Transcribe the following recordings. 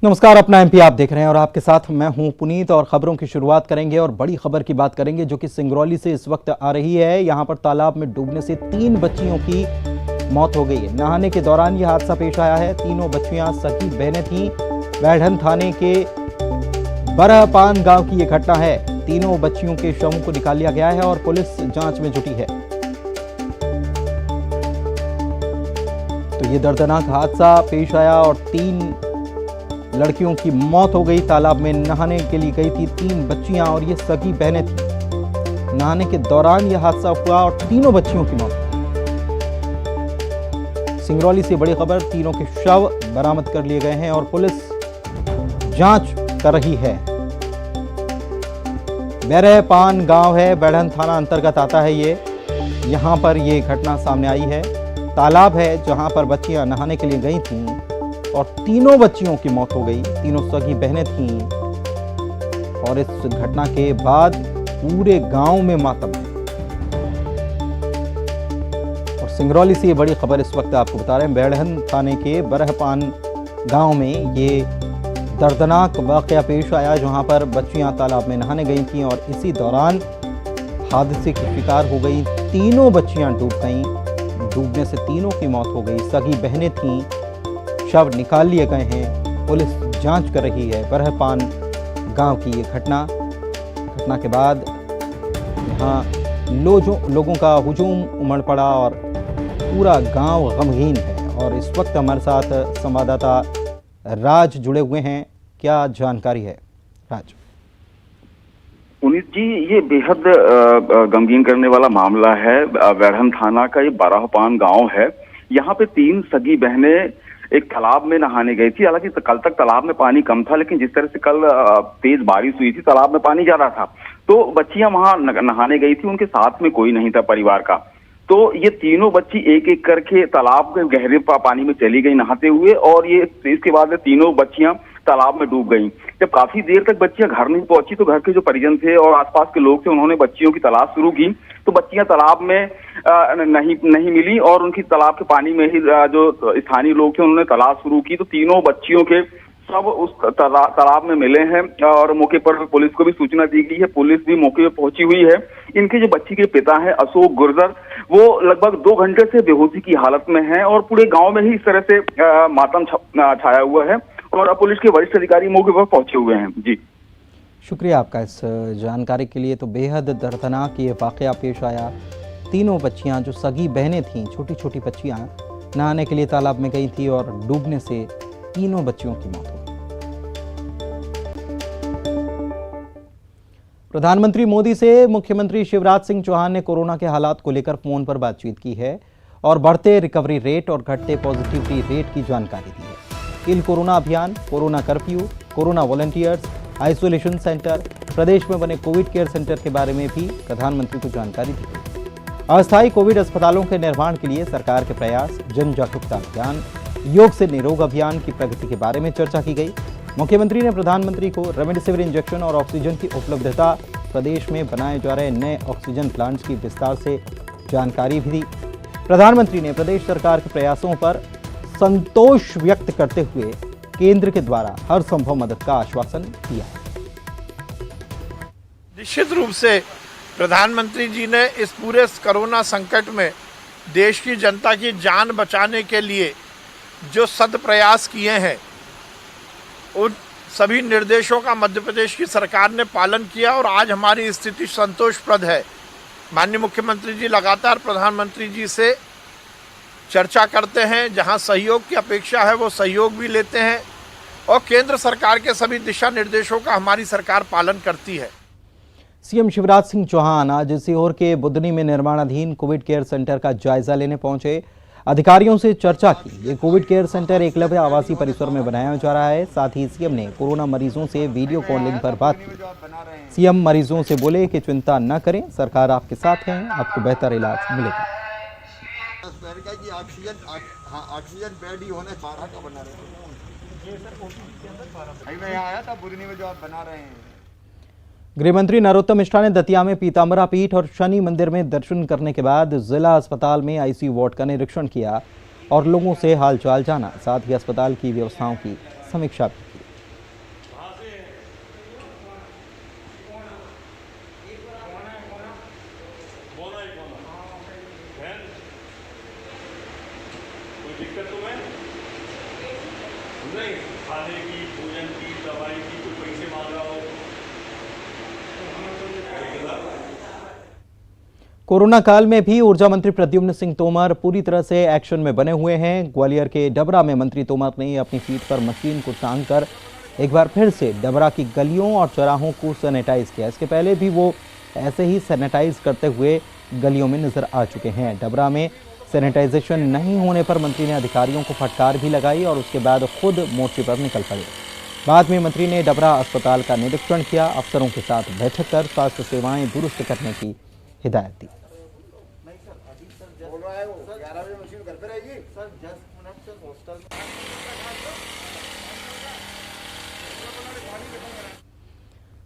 नमस्कार, अपना एमपी आप देख रहे हैं और आपके साथ मैं हूं पुनीत। और खबरों की शुरुआत करेंगे और बड़ी खबर की बात करेंगे जो कि सिंगरौली से इस वक्त आ रही है। यहां पर तालाब में डूबने से 3 बच्चियों की मौत हो गई है। नहाने के दौरान यह हादसा पेश आया है। तीनों बच्चियां सगी बहनें थीं। बैढ़न थाने के बरहपान गांव की यह घटना है। तीनों बच्चियों के शवों को निकाल लिया गया है और पुलिस जांच में जुटी है। तो ये दर्दनाक हादसा पेश आया और 3 लड़कियों की मौत हो गई। तालाब में नहाने के लिए गई थी 3 बच्चियां और ये सगी बहनें थीं। नहाने के दौरान यह हादसा हुआ और तीनों बच्चियों की मौत। सिंगरौली से बड़ी खबर, तीनों के शव बरामद कर लिए गए हैं और पुलिस जांच कर रही है। बैरहपान गांव है, बैढ़न थाना अंतर्गत आता है ये। यहां पर ये घटना सामने आई है। तालाब है जहां पर बच्चियां नहाने के लिए गई थीं और तीनों बच्चियों की मौत हो गई। तीनों सगी बहनें थीं और इस घटना के बाद पूरे गांव में मातम है। और सिंगरौली से ये बड़ी खबर इस वक्त आपको बता रहे हैं। बैढ़न थाने के बरहपान गांव में ये दर्दनाक वाकया पेश आया जहां पर बच्चियां तालाब में नहाने गई थीं और इसी दौरान हादसे की शिकार हो गई। तीनों बच्चियां डूब गईं। डूबने से तीनों की मौत हो गई। सगी बहनें थीं। शव निकाल लिए गए हैं। पुलिस जांच कर रही है। बरहपान गांव की ये घटना के बाद यहाँ लोगों का हुजूम उमड़ पड़ा और पूरा गांव गमगीन है। और इस वक्त हमारे साथ संवाददाता राज जुड़े हुए हैं। क्या जानकारी है राज? पुनीत जी, ये बेहद गमगीन करने वाला मामला है। बैढ़न थाना का ये बरहपान गांव है। यहाँ पे 3 सगी बहनें एक तालाब में नहाने गई थी। हालांकि कल तक तालाब में पानी कम था, लेकिन जिस तरह से कल तेज बारिश हुई थी, तालाब में पानी ज्यादा था, तो बच्चियां वहां नहाने गई थी। उनके साथ में कोई नहीं था परिवार का। तो ये तीनों बच्ची एक एक करके तालाब के गहरे पानी में चली गई नहाते हुए और ये इसके बाद तीनों बच्चियां तालाब में डूब गईं। जब काफी देर तक बच्चियां घर नहीं पहुंची तो घर के जो परिजन थे और आसपास के लोग थे, उन्होंने बच्चियों की तलाश शुरू की। तो बच्चियां तालाब में नहीं मिली और उनकी तालाब के पानी में ही जो स्थानीय लोग थे उन्होंने तलाश शुरू की। तो तीनों बच्चियों के सब उस तालाब में मिले हैं और मौके पर पुलिस को भी सूचना दी गई है। पुलिस भी मौके पर पहुंची हुई है। इनके जो बच्ची के पिता हैं अशोक गुर्जर, वो लगभग 2 घंटे से बेहोशी की हालत में हैं और पूरे गांव में ही इस तरह से मातम छाया हुआ है और पुलिस के वरिष्ठ अधिकारी मौके पर पहुंचे हुए हैं। जी, शुक्रिया आपका इस जानकारी के लिए। तो बेहद दर्दनाक ये वाकया पेश आया। तीनों बच्चियां जो सगी बहनें थीं, छोटी छोटी बच्चियां नहाने के लिए तालाब में गई थी और डूबने से तीनों बच्चियों की मौत हो गई। प्रधानमंत्री मोदी से मुख्यमंत्री शिवराज सिंह चौहान ने कोरोना के हालात को लेकर फोन पर बातचीत की है और बढ़ते रिकवरी रेट और घटते पॉजिटिविटी रेट की जानकारी दी है। किल कोरोना अभियान, corona curfew, corona volunteers, isolation centre, प्रदेश में बने कोविड केयर सेंटर के बारे में भी प्रधानमंत्री को जानकारी दी गई। अस्थायी कोविड अस्पतालों के निर्माण के लिए सरकार के प्रयास, जन जागरूकता अभियान, योग से निरोग अभियान की प्रगति के बारे में चर्चा की गई। मुख्यमंत्री ने प्रधानमंत्री को रेमडेसिविर इंजेक्शन और ऑक्सीजन की उपलब्धता, प्रदेश में बनाए जा रहे नए ऑक्सीजन प्लांट्स की विस्तार से जानकारी भी दी। प्रधानमंत्री ने प्रदेश सरकार के प्रयासों पर संतोष व्यक्त करते हुए केंद्र के द्वारा हर संभव मदद का आश्वासन दिया। निश्चित रूप से प्रधानमंत्री जी ने इस पूरे कोरोना संकट में देश की जनता की जान बचाने के लिए जो सद प्रयास किए हैं, उन सभी निर्देशों का मध्य प्रदेश की सरकार ने पालन किया और आज हमारी स्थिति संतोषप्रद है। माननीय मुख्यमंत्री जी लगातार प्रधानमंत्री जी से चर्चा करते हैं, जहां सहयोग की अपेक्षा है वो सहयोग भी लेते हैं और केंद्र सरकार के सभी दिशा निर्देशों का हमारी सरकार पालन करती है। सीएम शिवराज सिंह चौहान आज सीहोर के बुदनी में निर्माणाधीन कोविड केयर सेंटर का जायजा लेने पहुंचे। अधिकारियों से चर्चा की। ये कोविड केयर सेंटर एकलव्य आवासीय परिसर में बनाया जा रहा है। साथ ही सीएम ने कोरोना मरीजों से वीडियो कॉलिंग पर बात की। सीएम मरीजों से बोले कि चिंता न करें, सरकार आपके साथ है, आपको बेहतर इलाज मिलेगा। ऑक्सीजन बेड ही होने 12 का बना रहे हैं। मैं यहाँ आया था बुदनी में जो आप बना रहे हैं। गृहमंत्री नरोत्तम मिश्रा ने दतिया में पीताम्बरा पीठ और शनि मंदिर में दर्शन करने के बाद जिला अस्पताल में आईसीयू वार्ड का निरीक्षण किया और लोगों से हालचाल जाना। साथ ही अस्पताल की व्यवस्थाओं की समीक्षा भी की। नहीं खाने की, भोजन की, दवाई की, कोई पैसे मांग रहा हो कोरोना काल में भी ऊर्जा मंत्री प्रद्युम्न सिंह तोमर पूरी तरह से एक्शन में बने हुए हैं। ग्वालियर के डबरा में मंत्री तोमर ने अपनी पीठ पर मशीन को टांग कर एक बार फिर से डबरा की गलियों और चौराहों को सैनिटाइज किया। इसके पहले भी वो ऐसे ही सैनिटाइज करते हुए गलियों में नजर आ चुके हैं। डबरा में सैनिटाइजेशन नहीं होने पर मंत्री ने अधिकारियों को फटकार भी लगाई और उसके बाद खुद मोर्चे पर निकल पड़े। बाद में मंत्री ने डबरा अस्पताल का निरीक्षण किया, अफसरों के साथ बैठक कर स्वास्थ्य सेवाएं दुरुस्त करने की हिदायत दी। बोल रहा है वो 11 बजे मशीन घर पे रहेगी सर। 10 मिनट से हॉस्टल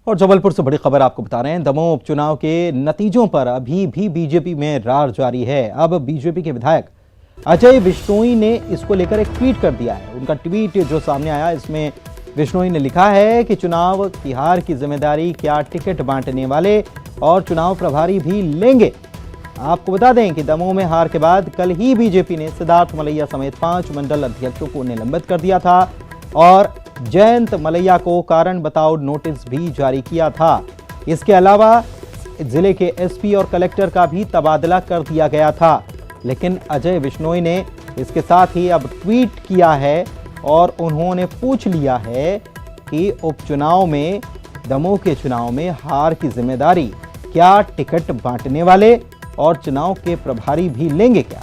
और जबलपुर से बड़ी खबर आपको बता रहे हैं। दमोह उपचुनाव के नतीजों पर अभी भी बीजेपी में रार जारी है। अब बीजेपी के विधायक अजय बिश्नोई ने इसको लेकर एक ट्वीट कर दिया है। उनका ट्वीट जो सामने आया, इसमें बिश्नोई ने लिखा है कि चुनाव की हार की जिम्मेदारी क्या टिकट बांटने वाले और चुनाव प्रभारी भी लेंगे। आपको बता दें कि दमोह में हार के बाद कल ही बीजेपी ने सिद्धार्थ मलैया समेत 5 मंडल अध्यक्षों को निलंबित कर दिया था और जयंत मलैया को कारण बताओ नोटिस भी जारी किया था। इसके अलावा जिले के एसपी और कलेक्टर का भी तबादला कर दिया गया था। लेकिन अजय बिश्नोई ने इसके साथ ही अब ट्वीट किया है और उन्होंने पूछ लिया है कि उपचुनाव में, दमोह के चुनाव में हार की जिम्मेदारी क्या टिकट बांटने वाले और चुनाव के प्रभारी भी लेंगे क्या।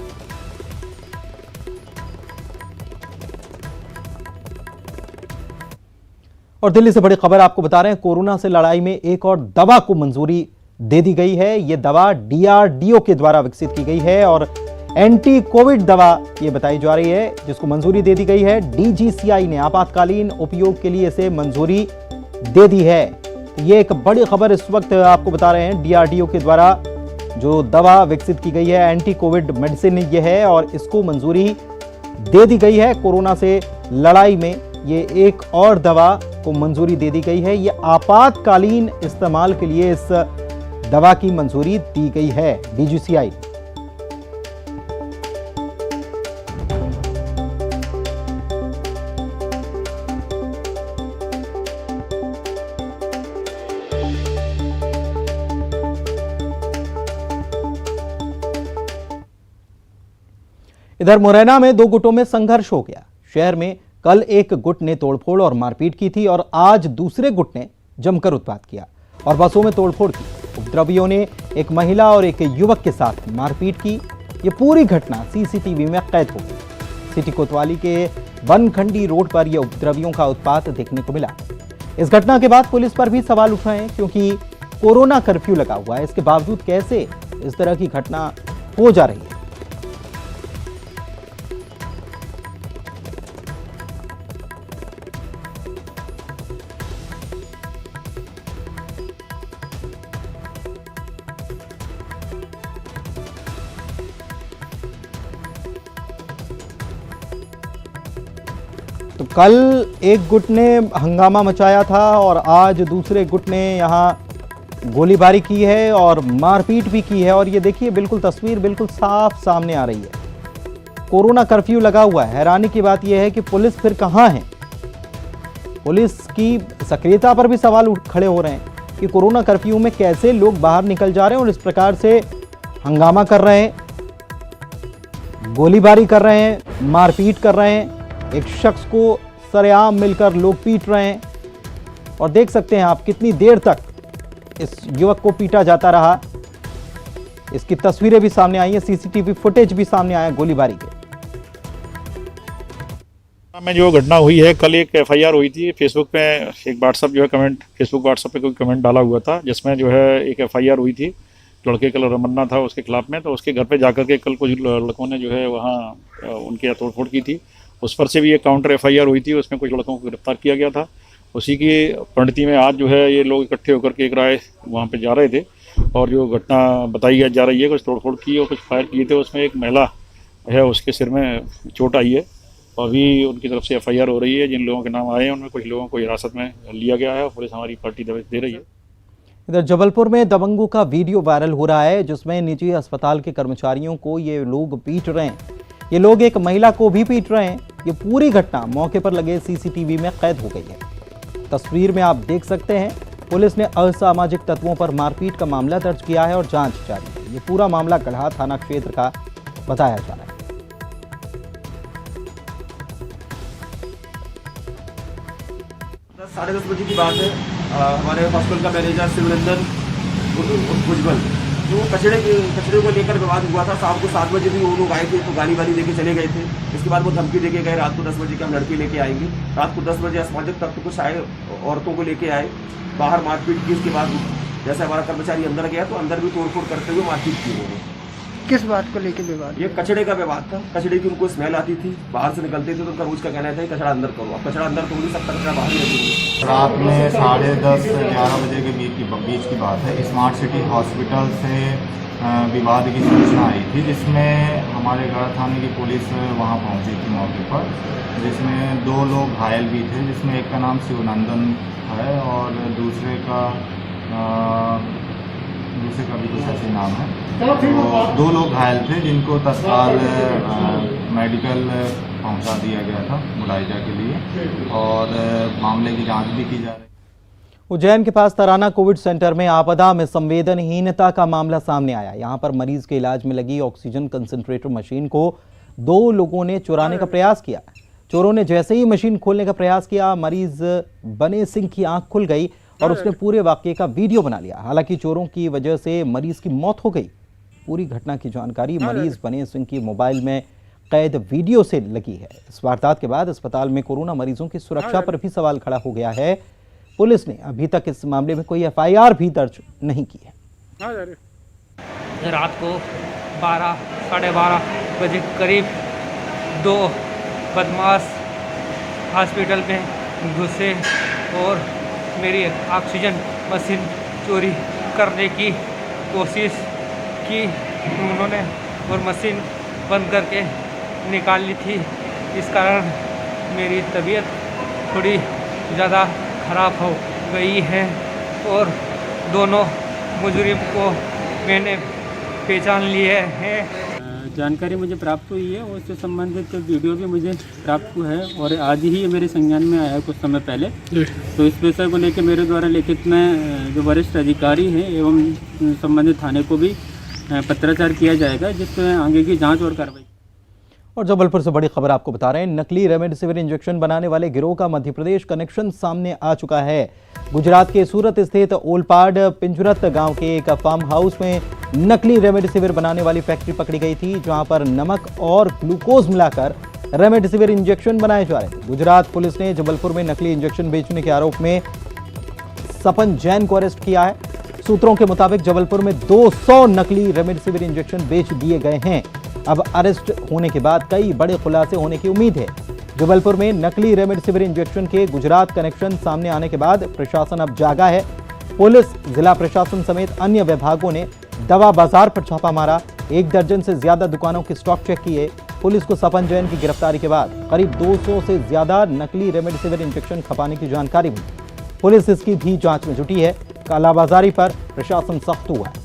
और दिल्ली से बड़ी खबर आपको बता रहे हैं। कोरोना से लड़ाई में एक और दवा को मंजूरी दे दी गई है। यह दवा डीआरडीओ के द्वारा विकसित की गई है और एंटी कोविड दवा ये बताई जा रही है, जिसको मंजूरी दे दी गई है। डीजीसीआई ने आपातकालीन उपयोग के लिए इसे मंजूरी दे दी है। ये एक बड़ी खबर इस वक्त आपको बता रहे हैं। डीआरडीओ के द्वारा जो दवा विकसित की गई है, एंटी कोविड मेडिसिन ये है और इसको मंजूरी दे दी गई है। कोरोना से लड़ाई में ये एक और दवा को मंजूरी दे दी गई है। ये आपातकालीन इस्तेमाल के लिए इस दवा की मंजूरी दी गई है डीजीसीआई। इधर मुरैना में 2 गुटों में संघर्ष हो गया। शहर में कल एक गुट ने तोड़फोड़ और मारपीट की थी और आज दूसरे गुट ने जमकर उत्पात किया और बसों में तोड़फोड़ की। उपद्रवियों ने एक महिला और एक युवक के साथ मारपीट की। ये पूरी घटना सीसीटीवी में कैद हो गई। सिटी कोतवाली के बनखंडी रोड पर यह उपद्रवियों का उत्पात देखने को मिला। इस घटना के बाद पुलिस पर भी सवाल उठ रहे हैं, क्योंकि कोरोना कर्फ्यू लगा हुआ है। इसके बावजूद कैसे इस तरह की घटना हो जा रही है। तो कल एक गुट ने हंगामा मचाया था और आज दूसरे गुट ने यहां गोलीबारी की है और मारपीट भी की है। और ये देखिए, बिल्कुल तस्वीर बिल्कुल साफ सामने आ रही है। कोरोना कर्फ्यू लगा हुआ है। हैरानी की बात यह है कि पुलिस फिर कहां है। पुलिस की सक्रियता पर भी सवाल खड़े हो रहे हैं कि कोरोना कर्फ्यू में कैसे लोग बाहर निकल जा रहे हैं और इस प्रकार से हंगामा कर रहे हैं, गोलीबारी कर रहे हैं, मारपीट कर रहे हैं। एक शख्स को सरेआम मिलकर लोग पीट रहे हैं और देख सकते हैं आप कितनी देर तक इस युवक को पीटा जाता रहा। इसकी तस्वीरें भी सामने आई हैं, सीसीटीवी फुटेज भी सामने आया गोलीबारी के। में जो घटना हुई है, कल एक एफआईआर हुई थी। फेसबुक पे एक व्हाट्सअप जो है कमेंट, फेसबुक व्हाट्सअप पे कोई कमेंट डाला हुआ था, जिसमें जो है एक एफआईआर हुई थी। लड़के का रमन्ना था उसके खिलाफ में, तो उसके घर पे जाकर के कल कुछ लड़कों ने जो है वहाँ उनकी तोड़फोड़ की थी। उस पर से भी एक काउंटर एफआईआर हुई थी, उसमें कुछ लड़कों को गिरफ्तार किया गया था। उसी की परिणति में आज जो है ये लोग इकट्ठे होकर के एक राय वहाँ पे जा रहे थे और जो घटना बताई जा रही है, कुछ तोड़फोड़ की और कुछ फायर किए थे। उसमें एक महिला है, उसके सिर में चोट आई है और अभी उनकी तरफ से एफआईआर हो रही है। जिन लोगों के नाम आए हैं उनमें कुछ लोगों को हिरासत में लिया गया है और पुलिस हमारी पार्टी दे रही है। इधर जबलपुर में दबंगों का वीडियो वायरल हो रहा है, जिसमें निजी अस्पताल के कर्मचारियों को ये लोग पीट रहे हैं। ये लोग एक महिला को भी पीट रहे हैं ये पूरी घटना मौके पर लगे सीसीटीवी में कैद हो गई है। तस्वीर में आप देख सकते हैं पुलिस ने असामाजिक तत्वों पर मारपीट का मामला दर्ज किया है और जांच जारी है। ये पूरा मामला गढ़ा थाना क्षेत्र का बताया जा रहा है। साढ़े 10 बजे की बात है। हमारे हॉस्पिटल का मैनेजर शिवरंजन भुजबल जो कचरे को लेकर विवाद हुआ था। शाम को 7 बजे भी वो लोग आए थे तो गाली वाली लेके चले गए थे। इसके बाद वो धमकी देके गए रात को 10 बजे के हम लड़के लेके आएंगे। रात को 10 बजे असामाजिक तत्व कुछ आए, औरतों को लेके आए, बाहर मारपीट की। इसके बाद जैसे हमारा कर्मचारी अंदर गया तो अंदर भी तोड़फोड़ करते हुए मारपीट की उन्होंने। किस बात को लेकर विवाद? ये कचड़े का विवाद था। कचड़े की उनको स्मेल आती थी, बाहर से निकलते थे तो उनका रोज का कहना था कचड़ा अंदर करो। अब कचड़ा अंदर तो नहीं सकता, कचड़ा बाहर नहीं। रात में 10:30 से 11 बजे के बीच की बात है। स्मार्ट सिटी हॉस्पिटल से विवाद की सूचना आई थी, जिसमें हमारे गढ़ थाने की पुलिस वहां पहुंची थी मौके पर, जिसमें 2 लोग घायल भी थे, जिसमें एक का नाम शिवनंदन है और दूसरे का भी कुछ ऐसे नाम है। तो 2 लोग घायल थे जिनको तत्काल मेडिकल पहुंचा दिया गया था मुलायजा के लिए और मामले की जांच भी की जा रही है। उज्जैन के पास तराना कोविड सेंटर में आपदा में संवेदनहीनता का मामला सामने आया। यहां पर मरीज के इलाज में लगी ऑक्सीजन कंसंट्रेटर मशीन को 2 लोगों ने चुराने का प्रयास किया। चोरों ने जैसे ही मशीन खोलने का प्रयास किया, मरीज बने सिंह की आंख खुल गई और उसने पूरे वाकये का वीडियो बना लिया। हालांकि चोरों की वजह से मरीज की मौत हो गई। पूरी घटना की जानकारी मरीज बने सिंह की मोबाइल में कैद वीडियो से लगी है। इस वारदात के बाद अस्पताल में कोरोना मरीजों की सुरक्षा पर भी सवाल खड़ा हो गया है। पुलिस ने अभी तक इस मामले में कोई FIR भी दर्ज नहीं की है। रात को 12 साढ़े 12 बजे करीब 2 बदमाश हॉस्पिटल में घुसे और मेरी ऑक्सीजन मशीन चोरी करने की कोशिश की उन्होंने और मशीन बंद करके निकाल ली थी। इस कारण मेरी तबीयत थोड़ी ज़्यादा खराब हो गई है और दोनों मुजरिम को मैंने पहचान लिए हैं। जानकारी मुझे प्राप्त हुई है और उससे संबंधित वीडियो भी मुझे प्राप्त हुआ है और आज ही ये मेरे संज्ञान में आया है कुछ समय पहले। तो इस विषय को लेकर मेरे द्वारा लिखित में जो वरिष्ठ अधिकारी हैं एवं संबंधित थाने को भी पत्राचार किया जाएगा, जिसमें आगे की जांच और कार्रवाई। और जबलपुर से बड़ी खबर आपको बता रहे हैं। नकली रेमडेसिविर इंजेक्शन बनाने वाले गिरोह का मध्य प्रदेश कनेक्शन सामने आ चुका है। गुजरात के सूरत स्थित ओलपाड पिंजरत गांव के एक फार्म हाउस में नकली रेमडेसिविर बनाने वाली फैक्ट्री पकड़ी गई थी, जहां पर नमक और ग्लूकोज मिलाकर रेमडेसिविर इंजेक्शन बनाए जा रहे थे। गुजरात पुलिस ने जबलपुर में नकली इंजेक्शन बेचने के आरोप में सपन जैन को अरेस्ट किया है। सूत्रों के मुताबिक जबलपुर में 200 नकली रेमडेसिविर इंजेक्शन बेच दिए गए हैं। अब अरेस्ट होने के बाद कई बड़े खुलासे होने की उम्मीद है। जबलपुर में नकली रेमडेसिविर इंजेक्शन के गुजरात कनेक्शन सामने आने के बाद प्रशासन अब जागा है। पुलिस, जिला प्रशासन समेत अन्य विभागों ने दवा बाजार पर छापा मारा। 1 दर्जन से ज्यादा दुकानों के स्टॉक चेक किए। पुलिस को सपन जैन की गिरफ्तारी के बाद करीब 200 से ज्यादा नकली रेमडेसिविर इंजेक्शन खपाने की जानकारी मिली। पुलिस इसकी भी जांच में जुटी है। कालाबाजारी पर प्रशासन सख्त हुआ है।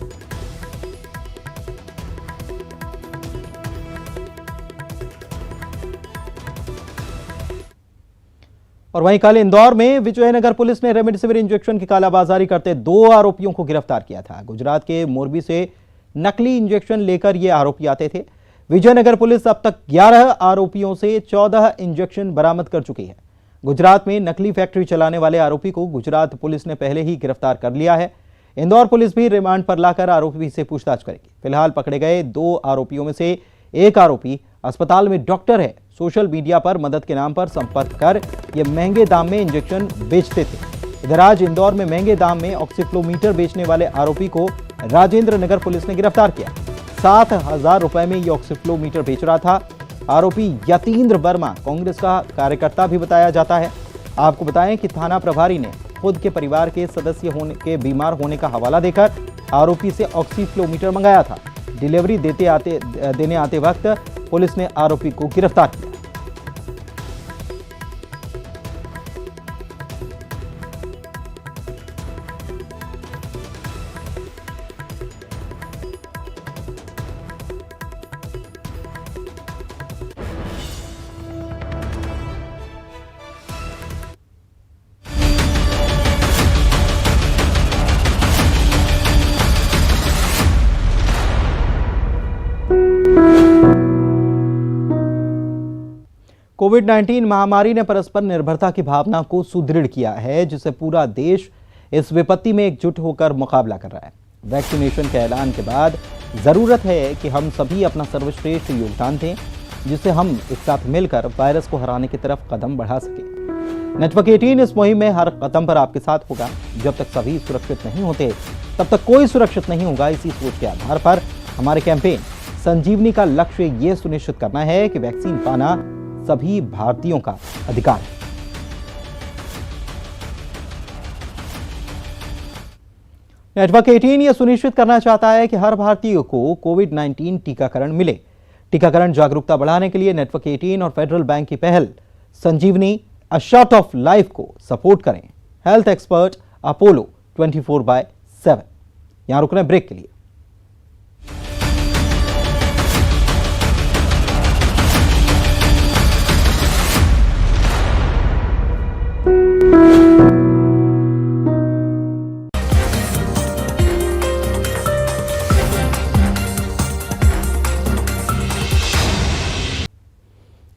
और वहीं कल इंदौर में विजयनगर पुलिस ने रेमडेसिविर इंजेक्शन की कालाबाजारी करते 2 आरोपियों को गिरफ्तार किया था। गुजरात के मोरबी से नकली इंजेक्शन लेकर ये आरोपी आते थे। विजयनगर पुलिस अब तक 11 आरोपियों से 14 इंजेक्शन बरामद कर चुकी है। गुजरात में नकली फैक्ट्री चलाने वाले आरोपी को गुजरात पुलिस ने पहले ही गिरफ्तार कर लिया है। इंदौर पुलिस भी रिमांड पर लाकर आरोपी से पूछताछ करेगी। फिलहाल पकड़े गए 2 आरोपियों में से एक आरोपी अस्पताल में डॉक्टर है। सोशल मीडिया पर मदद के नाम पर संपर्क कर ये महंगे दाम में इंजेक्शन बेचते थे। इधर आज इंदौर में महंगे दाम में ऑक्सीफ्लोमीटर बेचने वाले आरोपी को राजेंद्र नगर पुलिस ने गिरफ्तार किया। 7,000 रुपए में ये ऑक्सीफ्लोमीटर बेच रहा था। आरोपी यतीन्द्र वर्मा कांग्रेस का कार्यकर्ता भी बताया जाता है। आपको बताएं कि थाना प्रभारी ने खुद के परिवार के सदस्य के बीमार होने का हवाला देकर आरोपी से ऑक्सीफ्लोमीटर मंगाया था। डिलीवरी देने आते वक्त पुलिस ने आरोपी को गिरफ्तार किया। कोविड-19 महामारी ने परस्पर निर्भरता की भावना को सुदृढ़ किया है, जिसे पूरा देश इस विपत्ति में एकजुट होकर मुकाबला कर रहा है। वैक्सीनेशन के ऐलान के बाद जरूरत है कि हम सभी अपना सर्वश्रेष्ठ योगदान दें, जिससे हम एक साथ मिलकर वायरस को हराने की तरफ कदम बढ़ा सकें। नेटवर्क 18 इस मुहिम में हर कदम पर आपके साथ होगा। जब तक सभी सुरक्षित नहीं होते, तब तक कोई सुरक्षित नहीं होगा। इसी सोच के आधार पर हमारे कैंपेन संजीवनी का लक्ष्य ये सुनिश्चित करना है कि वैक्सीन पाना सभी भारतीयों का अधिकार है। नेटवर्क 18 ये सुनिश्चित करना चाहता है कि हर भारतीय को कोविड-19 टीकाकरण मिले। टीकाकरण जागरूकता बढ़ाने के लिए नेटवर्क 18 और फेडरल बैंक की पहल संजीवनी अ शॉट ऑफ लाइफ को सपोर्ट करें। Health expert Apollo 24/7। यहां रुकना है ब्रेक के लिए।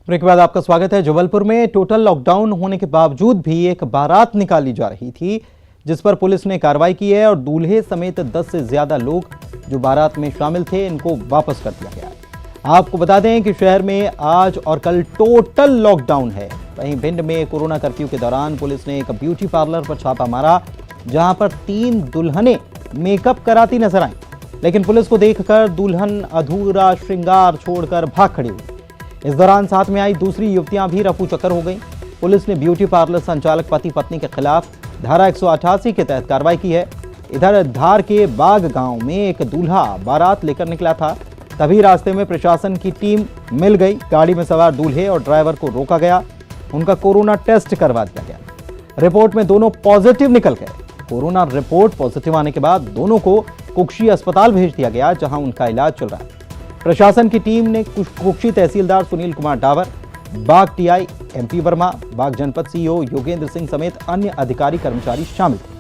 ब्रेक के बाद आपका स्वागत है। जबलपुर में टोटल लॉकडाउन होने के बावजूद भी एक बारात निकाली जा रही थी, जिस पर पुलिस ने कार्रवाई की है और दूल्हे समेत 10 से ज्यादा लोग जो बारात में शामिल थे, इनको वापस कर दिया गया है। आपको बता दें कि शहर में आज और कल टोटल लॉकडाउन है। वहीं भिंड में कोरोना कर्फ्यू के दौरान पुलिस ने एक ब्यूटी पार्लर पर छापा मारा, जहां पर 3 दुल्हनें मेकअप कराती नजर आई, लेकिन पुलिस को देखकर दुल्हन अधूरा श्रृंगार छोड़कर भाग खड़ी हुई। इस दौरान साथ में आई दूसरी युवतियां भी रफू चक्कर हो गईं। पुलिस ने ब्यूटी पार्लर संचालक पति पत्नी के खिलाफ धारा 188 के तहत कार्रवाई की है। इधर धार के बाग गांव में एक दूल्हा बारात लेकर निकला था, तभी रास्ते में प्रशासन की टीम मिल गई। गाड़ी में सवार दूल्हे और ड्राइवर को रोका गया, उनका कोरोना टेस्ट करवा दिया गया। रिपोर्ट में दोनों पॉजिटिव निकल गए। कोरोना रिपोर्ट पॉजिटिव आने के बाद दोनों को कुक्षी अस्पताल भेज दिया गया, जहां उनका इलाज चल रहा है। प्रशासन की टीम ने कुक्षी तहसीलदार सुनील कुमार डावर, बाग टीआई एमपी वर्मा, बाग जनपद सीईओ योगेंद्र सिंह समेत अन्य अधिकारी कर्मचारी शामिल थे।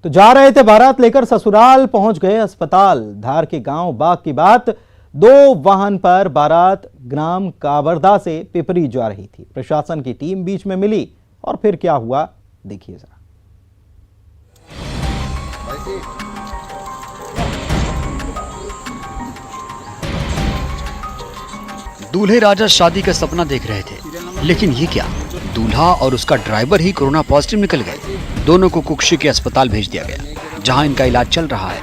तो जा रहे थे बारात लेकर, ससुराल पहुंच गए अस्पताल। धार के गांव बाग की बात, 2 वाहन पर बारात ग्राम काबरदा से पिपरी जा रही थी। प्रशासन की टीम बीच में मिली और फिर क्या हुआ देखिए जरा। दूल्हे राजा शादी का सपना देख रहे थे, लेकिन ये क्या, दूल्हा और उसका ड्राइवर ही कोरोना पॉजिटिव निकल गए। दोनों को कुक्षी के अस्पताल भेज दिया गया, जहां इनका इलाज चल रहा है।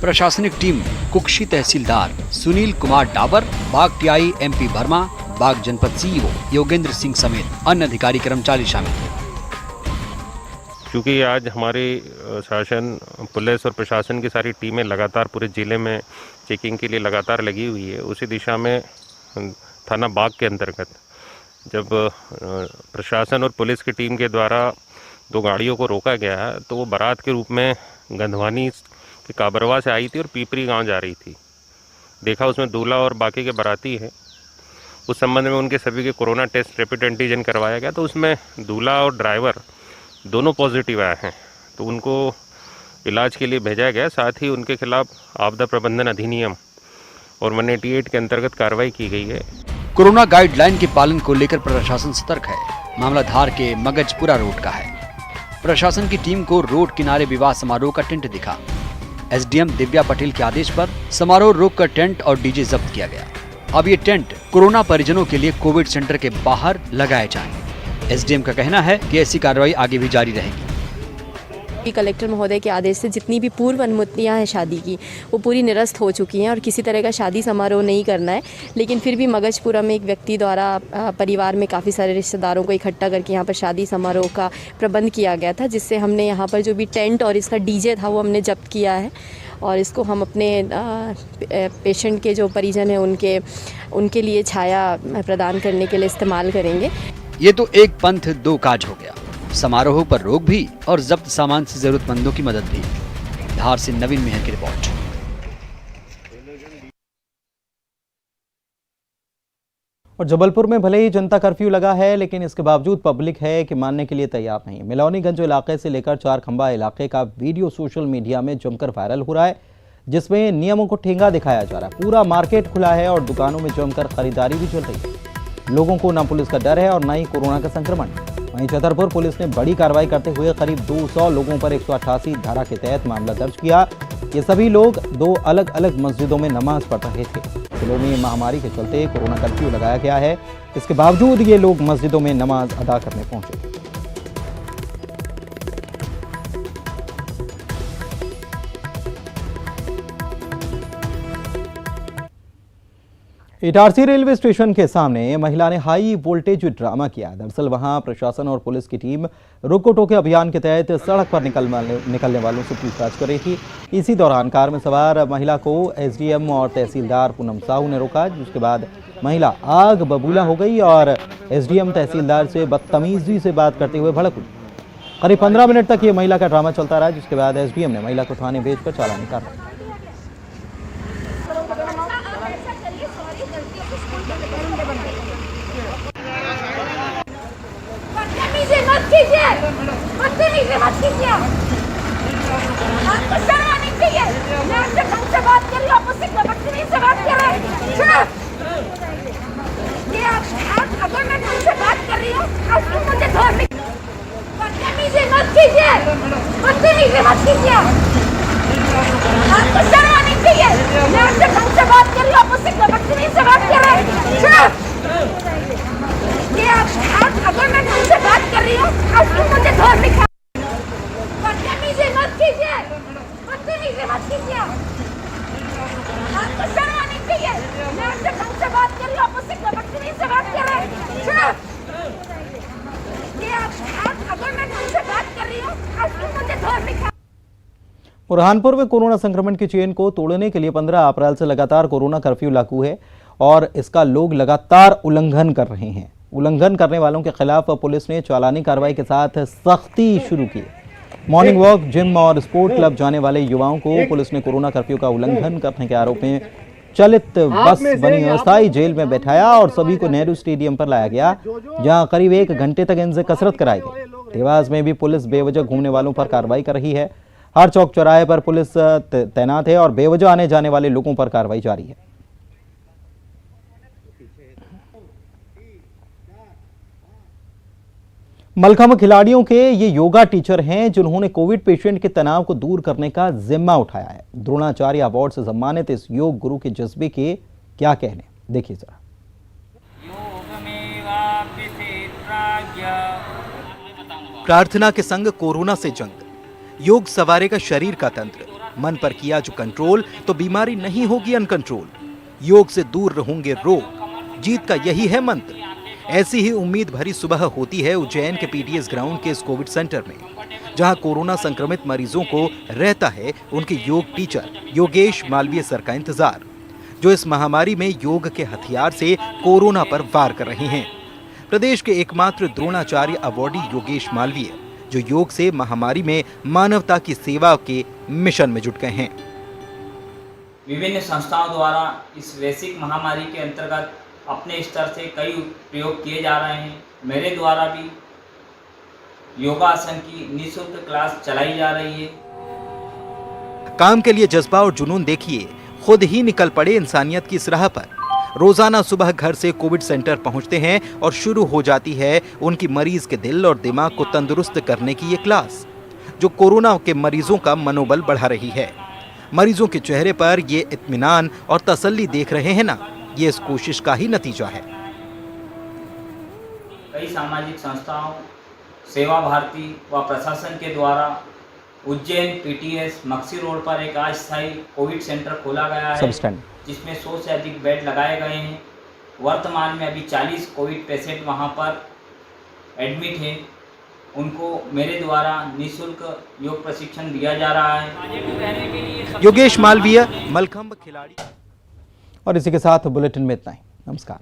प्रशासनिक टीम कुक्षी तहसीलदार सुनील कुमार डाबर, बाग टीआई एमपी वर्मा, बाग जनपद सीईओ योगेंद्र सिंह समेत अन्य अधिकारी कर्मचारी शामिल थे। क्योंकि आज हमारी शासन, पुलिस और प्रशासन की सारी टीमें लगातार पूरे जिले में चेकिंग के लिए लगातार लगी हुई है, उसी दिशा में थाना बाग के अंतर्गत जब प्रशासन और पुलिस की टीम के द्वारा 2 गाड़ियों को रोका गया है, तो वो बारात के रूप में गंधवानी के काबरवा से आई थी और पीपरी गांव जा रही थी। देखा उसमें दूल्हा और बाकी के बाराती हैं। उस संबंध में उनके सभी के कोरोना टेस्ट रैपिड एंटीजन करवाया गया, तो उसमें दूल्हा और ड्राइवर दोनों पॉजिटिव आए हैं, तो उनको इलाज के लिए भेजा गया। साथ ही उनके खिलाफ आपदा प्रबंधन अधिनियम और 188 के अंतर्गत कार्रवाई की गई है। कोरोना गाइडलाइन के पालन को लेकर प्रशासन सतर्क है। मामला धार के मगजपुरा रोड का है। प्रशासन की टीम को रोड किनारे विवाह समारोह का टेंट दिखा। एसडीएम दिव्या पटेल के आदेश पर समारोह रोककर टेंट और डीजे जब्त किया गया। अब ये टेंट कोरोना परिजनों के लिए कोविड सेंटर के बाहर लगाए जाएं। एसडीएम का कहना है कि ऐसी कार्रवाई आगे भी जारी रहेगी। कलेक्टर महोदय के आदेश से जितनी भी पूर्व अनुमतियां हैं शादी की, वो पूरी निरस्त हो चुकी हैं और किसी तरह का शादी समारोह नहीं करना है। लेकिन फिर भी मगजपुरा में एक व्यक्ति द्वारा परिवार में काफ़ी सारे रिश्तेदारों को इकट्ठा करके यहाँ पर शादी समारोह का प्रबंध किया गया था, जिससे हमने यहाँ पर जो भी टेंट और इसका डीजे था वो हमने जब्त किया है और इसको हम अपने पेशेंट के जो परिजन हैं उनके लिए छाया प्रदान करने के लिए इस्तेमाल करेंगे। ये तो एक पंथ 2 काज हो गया, समारोह पर रोक भी और जब्त सामान से जरूरतमंदों की मदद भी। धार से नवीन मेहर की रिपोर्ट। और जबलपुर में भले ही जनता कर्फ्यू लगा है, लेकिन इसके बावजूद पब्लिक है कि मानने के लिए तैयार नहीं। मिलौनीगंज इलाके से लेकर चार खंबा इलाके का वीडियो सोशल मीडिया में जमकर वायरल हो रहा है, जिसमें नियमों को ठेंगा दिखाया जा रहा है। पूरा मार्केट खुला है और दुकानों में जमकर खरीदारी भी चल रही है। लोगों को न पुलिस का डर है और न ही कोरोना का संक्रमण। वहीं छतरपुर पुलिस ने बड़ी कार्रवाई करते हुए करीब 200 लोगों पर 188 धारा के तहत मामला दर्ज किया। ये सभी लोग दो अलग अलग मस्जिदों में नमाज पढ़ रहे थे। जिलों में महामारी के चलते कोरोना कर्फ्यू लगाया गया है, इसके बावजूद ये लोग मस्जिदों में नमाज अदा करने पहुंचे। इटारसी रेलवे स्टेशन के सामने महिला ने हाई वोल्टेज ड्रामा किया। दरअसल वहां प्रशासन और पुलिस की टीम रोको टोके अभियान के तहत सड़क पर निकलने वालों से पूछताछ कर रही थी। इसी दौरान कार में सवार महिला को एसडीएम और तहसीलदार पूनम साहू ने रोका, जिसके बाद महिला आग बबूला हो गई और एसडीएम तहसीलदार से बदतमीजी से बात करते हुए भड़क उठी। करीब 15 मिनट तक ये महिला का ड्रामा चलता रहा, जिसके बाद एसडीएम ने महिला को थाने भेजकर चालान कर बुरहानपुर में कोरोना संक्रमण की चेन को तोड़ने के लिए 15 अप्रैल से लगातार कोरोना कर्फ्यू लागू है और इसका लोग लगातार उल्लंघन कर रहे हैं। उल्लंघन करने वालों के खिलाफ पुलिस ने चालानी कार्रवाई के साथ सख्ती शुरू की। मॉर्निंग वॉक, जिम और स्पोर्ट क्लब जाने वाले युवाओं को पुलिस ने कोरोना कर्फ्यू का उल्लंघन करने के आरोप में चलित बस बनी अस्थायी जेल में बैठाया और सभी को नेहरू स्टेडियम पर लाया गया, जहां करीब 1 घंटे तक इनसे कसरत कराई गई। देवास में भी पुलिस बेवजह घूमने वालों पर कार्रवाई कर रही है। हर चौक चौराहे पर पुलिस तैनात है और बेवजह आने जाने वाले लोगों पर कार्रवाई जारी है। मलखंभ खिलाड़ियों के ये योगा टीचर हैं जिन्होंने कोविड पेशेंट के तनाव को दूर करने का जिम्मा उठाया है। द्रोणाचार्य अवार्ड से सम्मानित इस योग गुरु के जज्बे के क्या कहने, देखिए जरा। प्रार्थना के संग कोरोना से जंग, योग सवारेगा शरीर का तंत्र, मन पर किया जो कंट्रोल तो बीमारी नहीं होगी अनकंट्रोल, योग से दूर रहेंगे रोग, जीत का यही है मंत्र। ऐसी ही उम्मीद भरी सुबह होती है उज्जैन के पीडीएस ग्राउंड के इस कोविड सेंटर में, जहां कोरोना संक्रमित मरीजों को रहता है उनके योग टीचर योगेश मालवीय सर का इंतजार, जो इस महामारी में योग के हथियार से कोरोना पर वार कर रहे हैं। प्रदेश के एकमात्र द्रोणाचार्य अवार्डी योगेश मालवीय, जो योग से महामारी में मानवता की सेवा के मिशन में जुट गए हैं। विभिन्न संस्थाओं द्वारा इस वैश्विक महामारी के अंतर्गत अपने स्तर से कई प्रयोग किए जा रहे हैं। मेरे द्वारा भी योगासन की निःशुल्क क्लास चलाई जा रही है। काम के लिए जज्बा और जुनून देखिए, खुद ही निकल पड़े इंसानियत की इस राह पर। रोजाना सुबह घर से कोविड सेंटर पहुंचते हैं और शुरू हो जाती है उनकी मरीज के दिल और दिमाग को तंदुरुस्त करने की ये क्लास, जो कोरोना के मरीजों का मनोबल बढ़ा रही है। मरीजों के चेहरे पर ये इत्मीनान और तसल्ली देख रहे हैं ना, ये इस कोशिश का ही नतीजा है। कई सामाजिक संस्थाओं, सेवा भारती व प्रशासन के द्वारा उज्जैन पीटीएस मक्सी रोड पर एक अस्थायी कोविड सेंटर खोला गया है, जिसमें 100 से अधिक बेड लगाए गए हैं। वर्तमान में अभी 40 कोविड पेशेंट वहां पर एडमिट हैं। उनको मेरे द्वारा निःशुल्क योग प्रशिक्षण दिया जा रहा है। योगेश मालवीय, मलखंभ खिलाड़ी। और इसी के साथ बुलेटिन में इतना ही। नमस्कार।